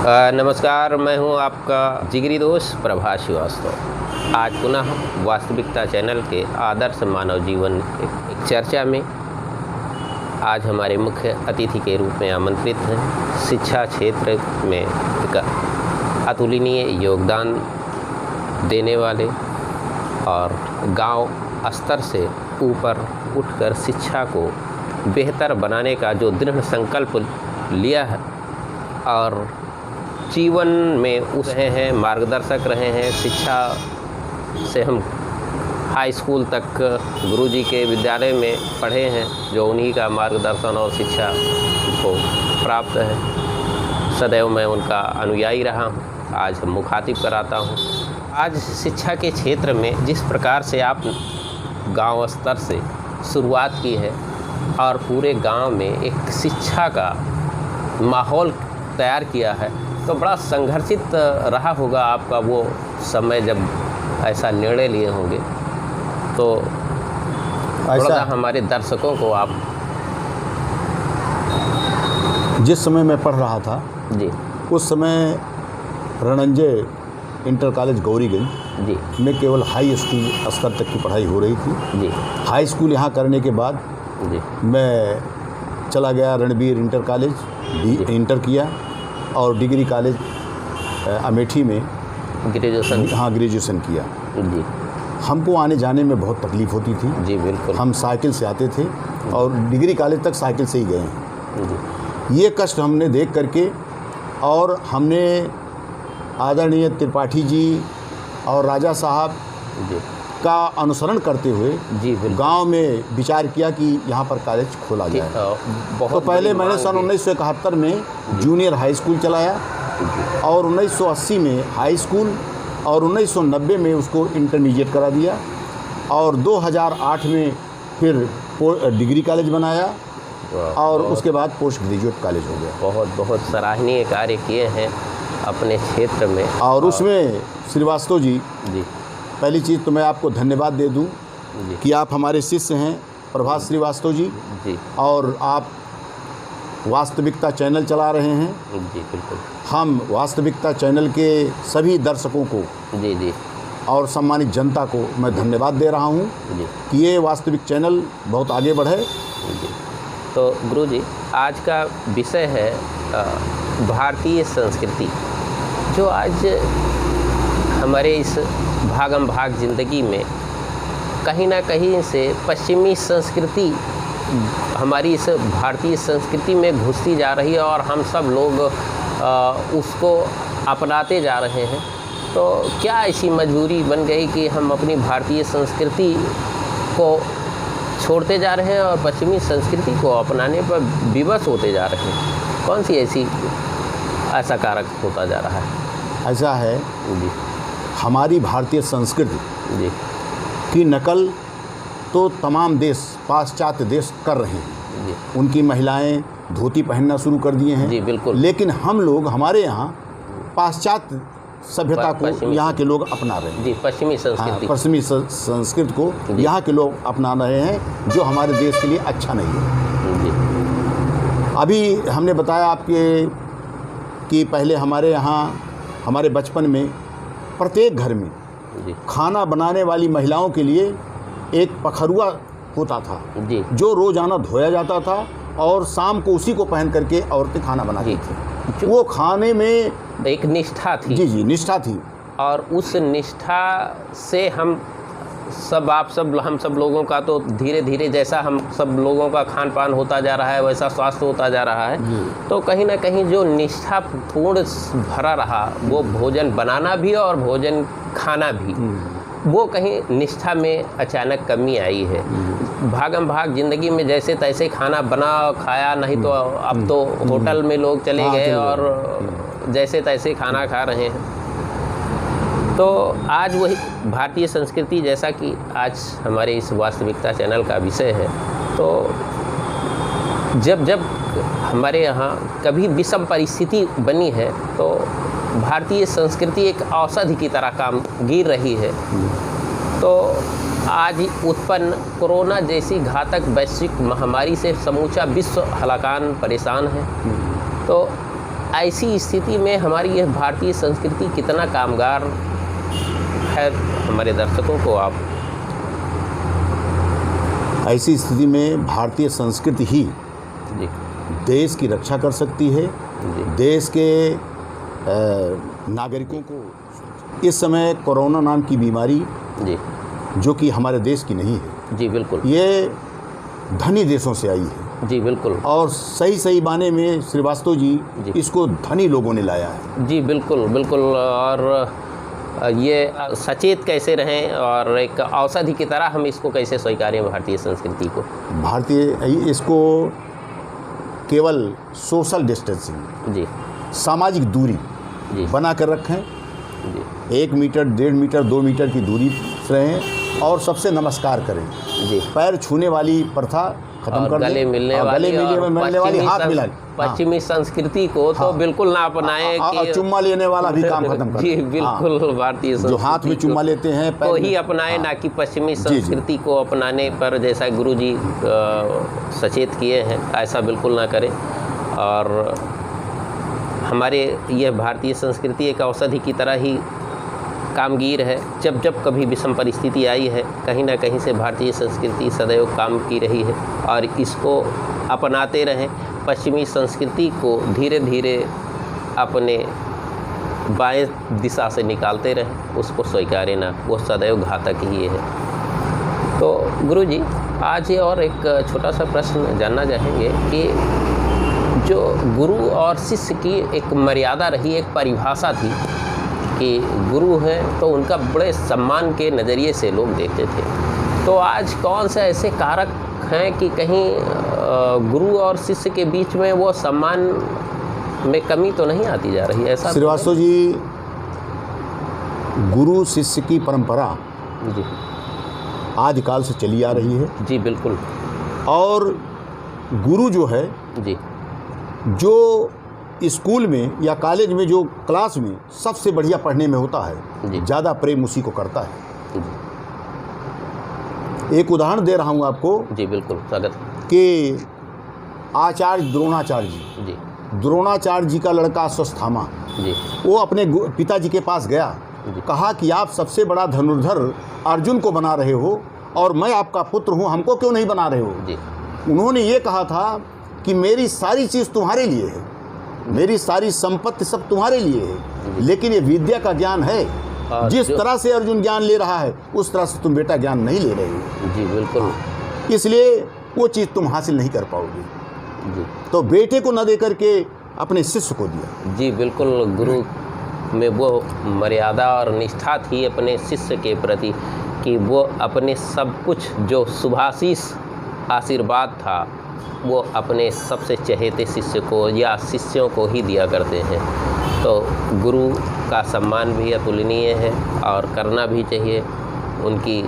नमस्कार, मैं हूं आपका जिगरी दोस्त प्रभास श्रीवास्तव। आज पुनः वास्तविकता चैनल के आदर्श मानव जीवन एक चर्चा में आज हमारे मुख्य अतिथि के रूप में आमंत्रित हैं शिक्षा क्षेत्र में एक अतुलनीय योगदान देने वाले और गांव स्तर से ऊपर उठकर शिक्षा को बेहतर बनाने का जो दृढ़ संकल्प लिया है और जीवन में उस हैं मार्गदर्शक रहे हैं। शिक्षा से हम हाई स्कूल तक गुरुजी के विद्यालय में पढ़े हैं, जो उन्हीं का मार्गदर्शन और शिक्षा को प्राप्त है। सदैव मैं उनका अनुयायी रहा हूँ, आज मुखातिब कराता हूँ। आज शिक्षा के क्षेत्र में जिस प्रकार से आप गांव स्तर से शुरुआत की है और पूरे गांव में एक शिक्षा का माहौल तैयार किया है, तो बड़ा संघर्षित रहा होगा आपका वो समय जब ऐसा निर्णय लिए होंगे। तो ऐसा हमारे दर्शकों को आप जिस समय मैं पढ़ रहा था जी, उस समय रणंजय इंटर कॉलेज गौरीगंज जी में केवल हाई स्कूल स्तर तक की पढ़ाई हो रही थी जी। हाई स्कूल यहाँ करने के बाद जी मैं चला गया रणबीर इंटर कॉलेज, इंटर किया और डिग्री कॉलेज अमेठी में ग्रेजुएशन किया। जी। हमको आने जाने में बहुत तकलीफ़ होती थी। जी बिल्कुल। हम साइकिल से आते थे और डिग्री कॉलेज तक साइकिल से ही गए हैं। जी। ये कष्ट हमने देख करके और हमने आदरणीय त्रिपाठी जी और राजा साहब जी का अनुसरण करते हुए जी गांव में विचार किया कि यहाँ पर कॉलेज खोला जाए। तो पहले मैंने सन 1971 में जूनियर हाई स्कूल चलाया और 1980 में हाई स्कूल और 1990 में उसको इंटरमीडिएट करा दिया और 2008 में फिर डिग्री कॉलेज बनाया और उसके बाद पोस्ट ग्रेजुएट कॉलेज हो गया। बहुत बहुत सराहनीय कार्य किए हैं अपने क्षेत्र में। और उसमें श्रीवास्तव जी, पहली चीज़ तो मैं आपको धन्यवाद दे दूं कि आप हमारे शिष्य हैं प्रभास श्रीवास्तव जी और आप वास्तविकता चैनल चला रहे हैं। जी बिल्कुल। हम वास्तविकता चैनल के सभी दर्शकों को जी और सम्मानित जनता को मैं धन्यवाद दे रहा हूं कि ये वास्तविक चैनल बहुत आगे बढ़े। जी। तो गुरुजी, आज का विषय है भारतीय संस्कृति, जो आज हमारे इस भागम भाग ज़िंदगी में कहीं ना कहीं से पश्चिमी संस्कृति हमारी इस भारतीय संस्कृति में घुसती जा रही है और हम सब लोग उसको अपनाते जा रहे हैं। तो क्या ऐसी मजबूरी बन गई कि हम अपनी भारतीय संस्कृति को छोड़ते जा रहे हैं और पश्चिमी संस्कृति को अपनाने पर विवश होते जा रहे हैं? कौन सी ऐसा कारक होता जा रहा है? ऐसा है जी, हमारी भारतीय संस्कृति जी की नकल तो तमाम देश, पाश्चात्य देश कर रहे हैं। जी। उनकी महिलाएं धोती पहनना शुरू कर दिए हैं। जी बिल्कुल। लेकिन हम लोग, हमारे यहाँ पाश्चात्य सभ्यता को यहाँ के लोग अपना रहे हैं। जी, पश्चिमी संस्कृति। पश्चिमी संस्कृति को यहाँ के लोग अपना रहे हैं, जो हमारे देश के लिए अच्छा नहीं है। जी। अभी हमने बताया आपके कि पहले हमारे यहाँ, हमारे बचपन में प्रत्येक घर में खाना बनाने वाली महिलाओं के लिए एक पखरुआ होता था जी, जो रोज़ाना धोया जाता था और शाम को उसी को पहन करके औरतें खाना बनाती थी। वो खाने में एक निष्ठा थी। जी, निष्ठा थी। और उस निष्ठा से हम सब लोगों का तो धीरे धीरे जैसा हम सब लोगों का खान पान होता जा रहा है, वैसा स्वास्थ्य होता जा रहा है। तो कहीं ना कहीं जो निष्ठापूर्ण भरा रहा, वो भोजन बनाना भी और भोजन खाना भी, वो कहीं निष्ठा में अचानक कमी आई है। भागम भाग ज़िंदगी में जैसे तैसे खाना बना खाया, नहीं तो अब तो होटल में लोग चले गए और जैसे तैसे खाना खा रहे हैं। तो आज वही भारतीय संस्कृति, जैसा कि आज हमारे इस वास्तविकता चैनल का विषय है, तो जब हमारे यहाँ कभी विषम परिस्थिति बनी है तो भारतीय संस्कृति एक औषधि की तरह काम गिर रही है। तो आज उत्पन्न कोरोना जैसी घातक वैश्विक महामारी से समूचा विश्व हलाकान परेशान है। तो ऐसी स्थिति में हमारी यह भारतीय संस्कृति कितना कामगार है, हमारे दर्शकों को आप ऐसी स्थिति में भारतीय संस्कृति ही जी देश की रक्षा कर सकती है, जी देश के नागरिकों को। इस समय कोरोना नाम की बीमारी जी जो कि हमारे देश की नहीं है, जी बिल्कुल, ये धनी देशों से आई है जी बिल्कुल, और सही सही माने में श्रीवास्तव जी इसको धनी लोगों ने लाया है। जी बिल्कुल बिल्कुल। और ये सचेत कैसे रहें और एक औषधि की तरह हम इसको कैसे स्वीकारें भारतीय संस्कृति को? भारतीय इसको केवल सोशल डिस्टेंसिंग, जी सामाजिक दूरी जी बना कर रखें, जी 1 मीटर 1.5 मीटर 2 मीटर की दूरी से रहें और सबसे नमस्कार करें। जी पैर छूने वाली प्रथा खत्म और कर दें, गले मिलने वाली, मिलने वाली हाथ मिला, पश्चिमी संस्कृति को तो बिल्कुल ना अपनाएं और चुम्मा लेने वाला भी काम खत्म कर जी दें। बिल्कुल, भारतीय जो हाथ में चुम्मा लेते हैं को ही अपनाएं, ना कि पश्चिमी संस्कृति को अपनाने पर जैसा गुरु जी सचेत किए हैं ऐसा बिल्कुल ना करें। और हमारे यह भारतीय संस्कृति एक औषधि की तरह ही कामगीर है। जब जब कभी विषम परिस्थिति आई है, कहीं ना कहीं से भारतीय संस्कृति सदैव काम की रही है और इसको अपनाते रहें। पश्चिमी संस्कृति को धीरे धीरे अपने बाएं दिशा से निकालते रहें, उसको स्वीकारें ना, वो सदैव घातक ही है। तो गुरु जी, आज ये और एक छोटा सा प्रश्न जानना चाहेंगे कि जो गुरु और शिष्य की एक मर्यादा रही, एक परिभाषा थी कि गुरु हैं तो उनका बड़े सम्मान के नज़रिए से लोग देखते थे, तो आज कौन से ऐसे कारक हैं कि कहीं गुरु और शिष्य के बीच में वो सम्मान में कमी तो नहीं आती जा रही? ऐसा श्रीवास्तव जी, गुरु शिष्य की परंपरा जी आदिकाल से चली आ रही है। जी बिल्कुल। और गुरु जो है, जी जो स्कूल में या कॉलेज में जो क्लास में सबसे बढ़िया पढ़ने में होता है, ज़्यादा प्रेम उसी को करता है। एक उदाहरण दे रहा हूँ आपको। जी बिल्कुल, स्वागत। कि आचार्य द्रोणाचार्य जी, द्रोणाचार्य जी का लड़का अश्वत्थामा जी, वो अपने पिताजी के पास गया, कहा कि आप सबसे बड़ा धनुर्धर अर्जुन को बना रहे हो और मैं आपका पुत्र हूँ, हमको क्यों नहीं बना रहे हो? जी। उन्होंने ये कहा था कि मेरी सारी चीज़ तुम्हारे लिए है, मेरी सारी संपत्ति सब तुम्हारे लिए है, लेकिन ये विद्या का ज्ञान है, जिस तरह से अर्जुन ज्ञान ले रहा है उस तरह से तुम बेटा ज्ञान नहीं ले रहे हो। जी बिल्कुल। इसलिए वो चीज़ तुम हासिल नहीं कर पाओगे। जी, तो बेटे को न दे करके अपने शिष्य को दिया। जी बिल्कुल। गुरु में वो मर्यादा और निष्ठा थी अपने शिष्य के प्रति कि वो अपने सब कुछ जो शुभाशीष आशीर्वाद था वो अपने सबसे चहेते शिष्य को या शिष्यों को ही दिया करते हैं। तो गुरु का सम्मान भी अतुलनीय है और करना भी चाहिए। उनकी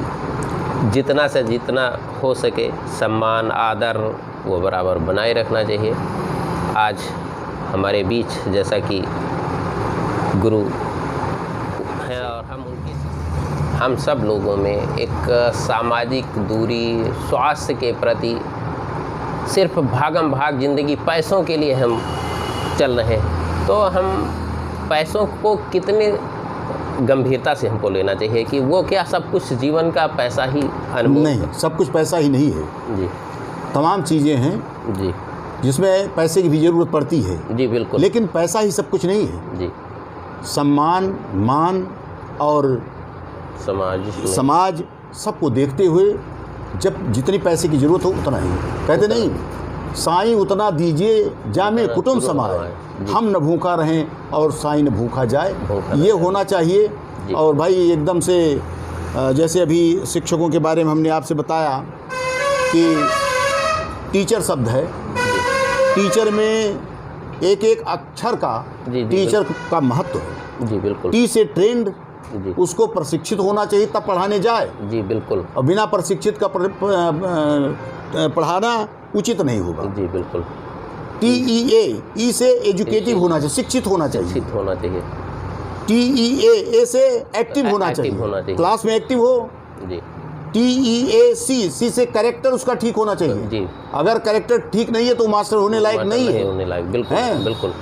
जितना से जितना हो सके सम्मान आदर वो बराबर बनाए रखना चाहिए। आज हमारे बीच जैसा कि गुरु हैं और हम सब लोगों में एक सामाजिक दूरी, स्वास्थ्य के प्रति सिर्फ भागम भाग ज़िंदगी पैसों के लिए हम चल रहे हैं, तो हम पैसों को कितने गंभीरता से हमको लेना चाहिए कि वो क्या सब कुछ जीवन का पैसा ही अनमोल? नहीं, सब कुछ पैसा ही नहीं है जी। तमाम चीज़ें हैं जी जिसमें पैसे की भी ज़रूरत पड़ती है। जी बिल्कुल। लेकिन पैसा ही सब कुछ नहीं है। जी। सम्मान, मान और समाज सबको देखते हुए जब जितनी पैसे की ज़रूरत हो उतना ही। कहते नहीं, साईं उतना दीजिए जामे कुटुंब समाए, हम न भूखा रहें और साईं न भूखा जाए, ये होना चाहिए। और भाई एकदम से जैसे अभी शिक्षकों के बारे में हमने आपसे बताया कि टीचर शब्द है, टीचर में एक एक अक्षर का टीचर का महत्व है। जी बिल्कुल। टी से ट्रेंड, उसको प्रशिक्षित होना चाहिए तब पढ़ाने जाए। जी बिल्कुल। और बिना प्रशिक्षित का पढ़ाना उचित नहीं होगा। जी बिल्कुल। TEA, ई से एजुकेटिव होना चाहिए, शिक्षित होना चाहिए। शिक्षित होना चाहिए। TEA, ए से एक्टिव होना चाहिए, क्लास में एक्टिव हो। जी। TEAC, सी से कैरेक्टर उसका ठीक होना चाहिए जी। अगर कैरेक्टर ठीक नहीं है तो मास्टर होने लायक नहीं है, होने लायक, बिल्कुल हैं? बिल्कुल।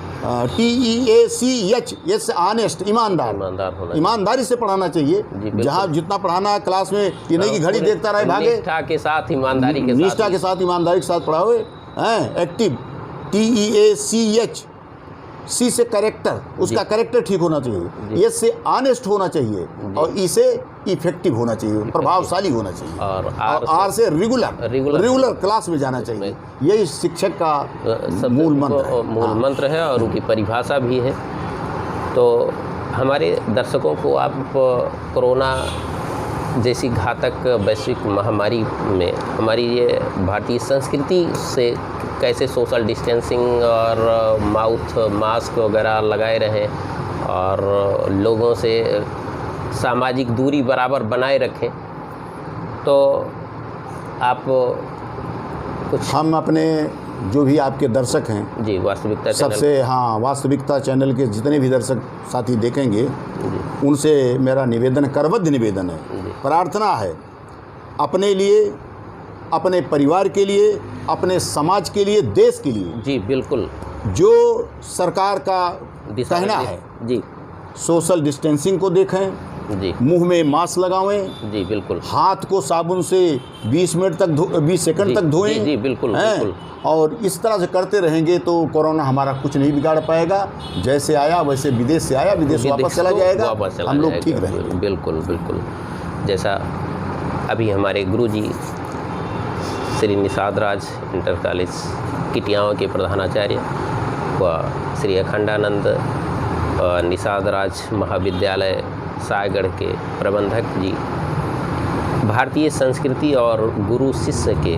TEACH, यस ऑनेस्ट, ईमानदार, ईमानदार होना, ईमानदारी से पढ़ाना चाहिए। जहाँ जितना पढ़ाना है क्लास में, ये नहीं कि घड़ी देखता रहे भागे, निष्ठा के साथ, ईमानदारी के साथ, निष्ठा के साथ, ईमानदारी के साथ पढ़ाओ हैं। एक्टिव, TEACH, सी से कैरेक्टर, उसका कैरेक्टर ठीक होना चाहिए, एस से ऑनेस्ट होना चाहिए, और ई से इफेक्टिव होना चाहिए, प्रभावशाली होना चाहिए, और आर से रेगुलर क्लास में जाना चाहिए। यही शिक्षक का मूल मंत्र है और उनकी परिभाषा भी है। तो हमारे दर्शकों को आप कोरोना जैसी घातक वैश्विक महामारी में हमारी ये भारतीय संस्कृति से कैसे सोशल डिस्टेंसिंग और माउथ मास्क वगैरह लगाए रहें और लोगों से सामाजिक दूरी बराबर बनाए रखें, तो आप कुछ हम अपने जो भी आपके दर्शक हैं जी, वास्तविकता चैनल सबसे, हाँ, वास्तविकता चैनल के जितने भी दर्शक साथी देखेंगे उनसे मेरा निवेदन, करबद्ध निवेदन है, प्रार्थना है, अपने लिए, अपने परिवार के लिए, अपने समाज के लिए, देश के लिए, जी बिल्कुल, जो सरकार का कहना है जी, सोशल डिस्टेंसिंग को देखें जी, मुंह में मास्क लगावें जी बिल्कुल, हाथ को साबुन से 20 मिनट तक 20 सेकंड तक धोएं, जी बिल्कुल, बिल्कुल, और इस तरह से करते रहेंगे तो कोरोना हमारा कुछ नहीं बिगाड़ पाएगा। जैसे आया वैसे विदेश से आया, विदेश वापस चला जाएगा, हम लोग ठीक रहेंगे। बिल्कुल बिल्कुल। जैसा अभी हमारे गुरुजी श्री निषाद राज इंटर कॉलेज किटियाओं के प्रधानाचार्य व श्री अखंडानंद निषाद राज महाविद्यालय सायगढ़ के प्रबंधक जी भारतीय संस्कृति और गुरु शिष्य के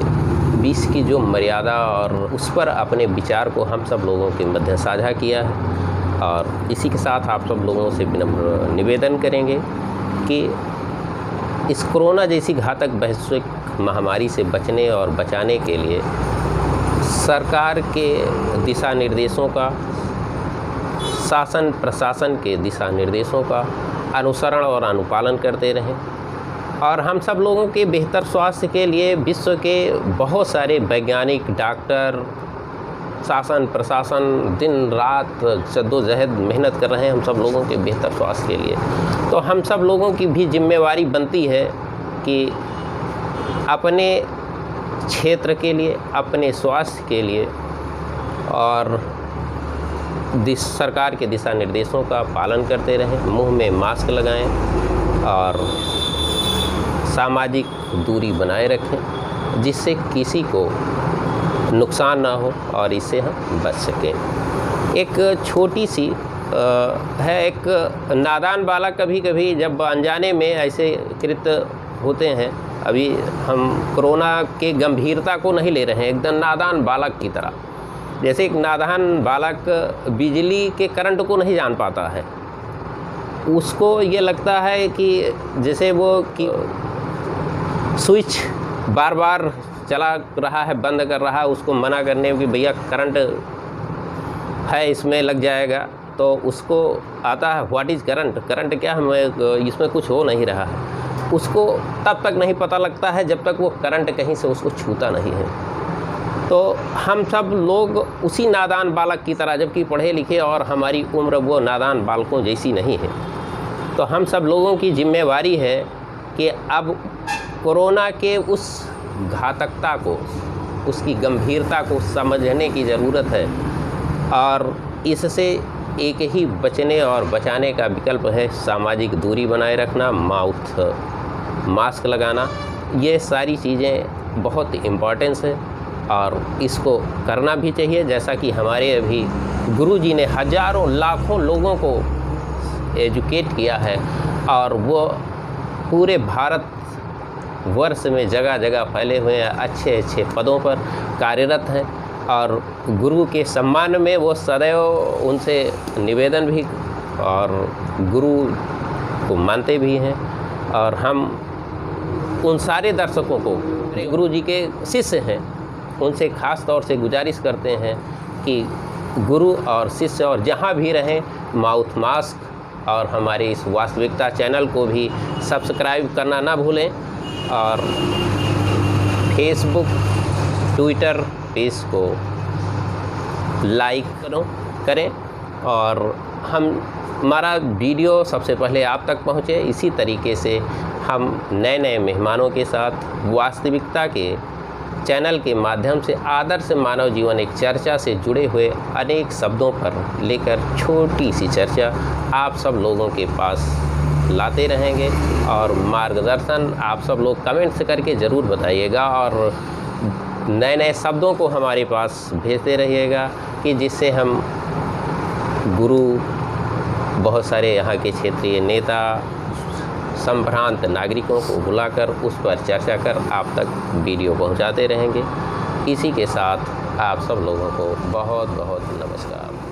बीच की जो मर्यादा और उस पर अपने विचार को हम सब लोगों के मध्य साझा किया है। और इसी के साथ आप सब लोगों से विनम्र निवेदन करेंगे कि इस कोरोना जैसी घातक वैश्विक महामारी से बचने और बचाने के लिए सरकार के दिशा निर्देशों का, शासन प्रशासन के दिशा निर्देशों का अनुसरण और अनुपालन करते रहें। और हम सब लोगों के बेहतर स्वास्थ्य के लिए विश्व के बहुत सारे वैज्ञानिक, डॉक्टर, शासन प्रशासन दिन रात जद्दोजहद मेहनत कर रहे हैं हम सब लोगों के बेहतर स्वास्थ्य के लिए। तो हम सब लोगों की भी जिम्मेवारी बनती है कि अपने क्षेत्र के लिए, अपने स्वास्थ्य के लिए और सरकार के दिशा निर्देशों का पालन करते रहें, मुंह में मास्क लगाएं और सामाजिक दूरी बनाए रखें, जिससे किसी को नुकसान ना हो और इससे हम बच सकें। एक छोटी सी है, एक नादान बालक कभी कभी जब अनजाने में ऐसे कृत्य होते हैं, अभी हम कोरोना के गंभीरता को नहीं ले रहे हैं, एकदम नादान बालक की तरह। जैसे एक नादान बालक बिजली के करंट को नहीं जान पाता है, उसको ये लगता है कि जैसे वो कि स्विच बार बार चला रहा है, बंद कर रहा है, उसको मना करने कि भैया करंट है इसमें लग जाएगा, तो उसको आता है व्हाट इज़ करंट, करंट क्या, हमें इसमें कुछ हो नहीं रहा है। उसको तब तक नहीं पता लगता है जब तक वो करंट कहीं से उसको छूता नहीं है। तो हम सब लोग उसी नादान बालक की तरह, जबकि पढ़े लिखे और हमारी उम्र वो नादान बालकों जैसी नहीं है, तो हम सब लोगों की जिम्मेवारी है कि अब कोरोना के उस घातकता को, उसकी गंभीरता को समझने की ज़रूरत है। और इससे एक ही बचने और बचाने का विकल्प है सामाजिक दूरी बनाए रखना, माउथ मास्क लगाना। ये सारी चीज़ें बहुत इम्पॉर्टेंस है और इसको करना भी चाहिए। जैसा कि हमारे अभी गुरुजी ने हज़ारों लाखों लोगों को एजुकेट किया है और वो पूरे भारत वर्ष में जगह जगह फैले हुए हैं, अच्छे अच्छे पदों पर कार्यरत हैं और गुरु के सम्मान में वो सदैव उनसे निवेदन भी और गुरु को मानते भी हैं। और हम उन सारे दर्शकों को, गुरु जी के शिष्य हैं, उनसे ख़ास तौर से गुजारिश करते हैं कि गुरु और शिष्य और जहाँ भी रहें माउथ मास्क और हमारे इस वास्तविकता चैनल को भी सब्सक्राइब करना ना भूलें और फेसबुक ट्विटर पेज को लाइक करें और हमारा वीडियो सबसे पहले आप तक पहुँचे। इसी तरीके से हम नए नए मेहमानों के साथ वास्तविकता के चैनल के माध्यम से आदर्श मानव जीवन एक चर्चा से जुड़े हुए अनेक शब्दों पर लेकर छोटी सी चर्चा आप सब लोगों के पास लाते रहेंगे और मार्गदर्शन आप सब लोग कमेंट्स करके ज़रूर बताइएगा और नए नए शब्दों को हमारे पास भेजते रहिएगा कि जिससे हम गुरु, बहुत सारे यहाँ के क्षेत्रीय नेता, संभ्रांत नागरिकों को बुलाकर उस पर चर्चा कर आप तक वीडियो पहुँचाते रहेंगे। इसी के साथ आप सब लोगों को बहुत बहुत नमस्कार।